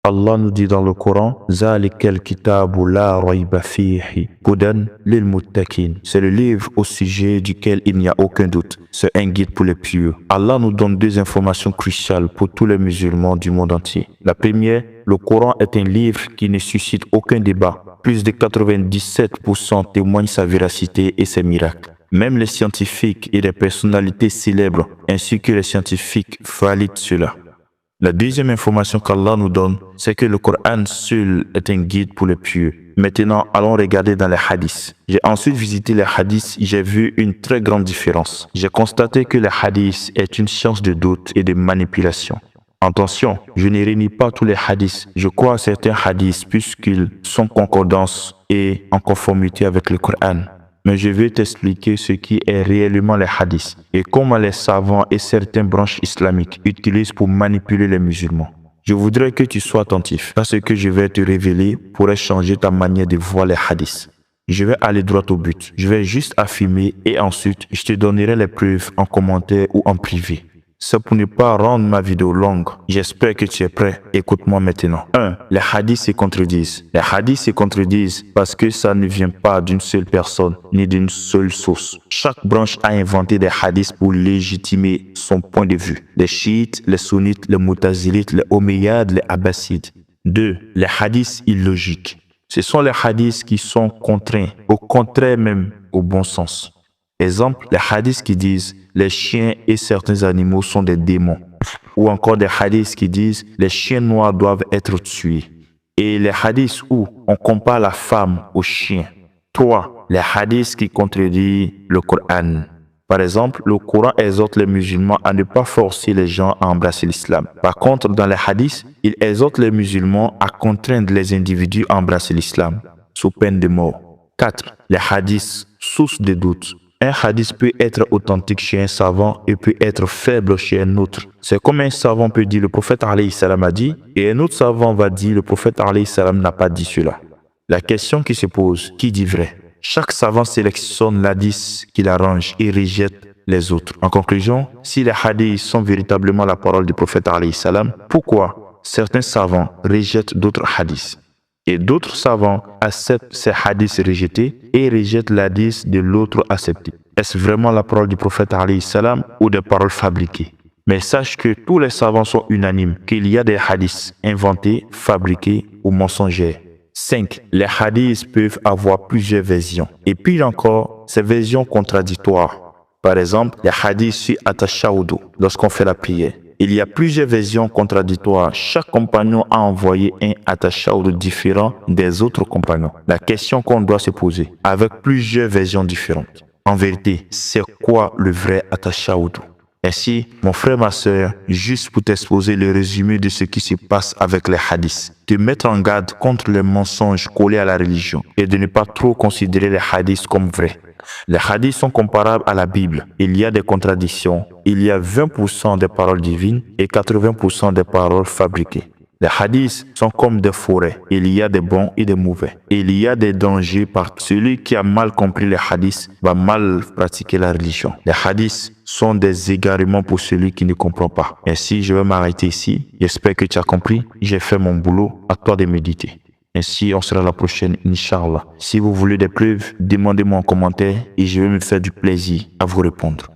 Allah nous dit dans le Coran, Zalikal kitabu la rayba fihi hudan lil muttaqin. C'est le livre au sujet duquel il n'y a aucun doute. C'est un guide pour les pieux. Allah nous donne deux informations cruciales pour tous les musulmans du monde entier. La première, le Coran est un livre qui ne suscite aucun débat. Plus de 97% témoignent sa véracité et ses miracles. Même les scientifiques et les personnalités célèbres, ainsi que les scientifiques, valident cela. La deuxième information qu'Allah nous donne, c'est que le Coran seul est un guide pour les pieux. Maintenant, allons regarder dans les hadiths. J'ai ensuite visité les hadiths, j'ai vu une très grande différence. J'ai constaté que les hadiths est une science de doute et de manipulation. Attention, je ne réunis pas tous les hadiths. Je crois à certains hadiths puisqu'ils sont concordance et en conformité avec le Coran. Mais je vais t'expliquer ce qui est réellement les hadiths et comment les savants et certaines branches islamiques utilisent pour manipuler les musulmans. Je voudrais que tu sois attentif à ce que je vais te révéler pourrait changer ta manière de voir les hadiths. Je vais aller droit au but. Je vais juste affirmer et ensuite je te donnerai les preuves en commentaire ou en privé. C'est pour ne pas rendre ma vidéo longue. J'espère que tu es prêt. Écoute-moi maintenant. 1. Les hadiths se contredisent. Les hadiths se contredisent parce que ça ne vient pas d'une seule personne ni d'une seule source. Chaque branche a inventé des hadiths pour légitimer son point de vue. Les chiites, les sunnites, les mutazilites, les omeyyades, les abbassides. 2. Les hadiths illogiques. Ce sont les hadiths qui sont contraints, au contraire même au bon sens. Exemple, les hadiths qui disent les chiens et certains animaux sont des démons. Ou encore des hadiths qui disent les chiens noirs doivent être tués. Et les hadiths où on compare la femme au chien. 3. Les hadiths qui contredisent le Coran. Par exemple, le Coran exhorte les musulmans à ne pas forcer les gens à embrasser l'islam. Par contre, dans les hadiths, il exhorte les musulmans à contraindre les individus à embrasser l'islam, sous peine de mort. 4. Les hadiths, source de doute. Un hadith peut être authentique chez un savant et peut être faible chez un autre. C'est comme un savant peut dire le prophète alayhi salam a dit et un autre savant va dire le prophète alayhi salam n'a pas dit cela. La question qui se pose, qui dit vrai? Chaque savant sélectionne l'hadith qu'il arrange et rejette les autres. En conclusion, si les hadiths sont véritablement la parole du prophète alayhi salam, pourquoi certains savants rejettent d'autres hadiths? Et d'autres savants acceptent ces hadiths rejetés et rejettent l'hadith de l'autre accepté. Est-ce vraiment la parole du prophète alayhi salam ou des paroles fabriquées? Mais sache que tous les savants sont unanimes qu'il y a des hadiths inventés, fabriqués ou mensongers. 5. Les hadiths peuvent avoir plusieurs versions. Et puis encore, ces versions contradictoires. Par exemple, les hadiths sur at-tashahhud lorsqu'on fait la prière. Il y a plusieurs versions contradictoires. Chaque compagnon a envoyé un at-tashahhud différent des autres compagnons. La question qu'on doit se poser, avec plusieurs versions différentes. En vérité, c'est quoi le vrai at-tashahhud? Ainsi, mon frère, ma soeur, juste pour t'exposer le résumé de ce qui se passe avec les hadiths, te mettre en garde contre les mensonges collés à la religion et de ne pas trop considérer les hadiths comme vrais. Les hadiths sont comparables à la Bible. Il y a des contradictions. Il y a 20% des paroles divines et 80% des paroles fabriquées. Les hadiths sont comme des forêts. Il y a des bons et des mauvais. Il y a des dangers par celui qui a mal compris les hadiths va mal pratiquer la religion. Les hadiths sont des égarements pour celui qui ne comprend pas. Ainsi, je vais m'arrêter ici. J'espère que tu as compris. J'ai fait mon boulot. À toi de méditer. Ainsi, on sera la prochaine, Inch'Allah. Si vous voulez des preuves, demandez-moi en commentaire et je vais me faire du plaisir à vous répondre.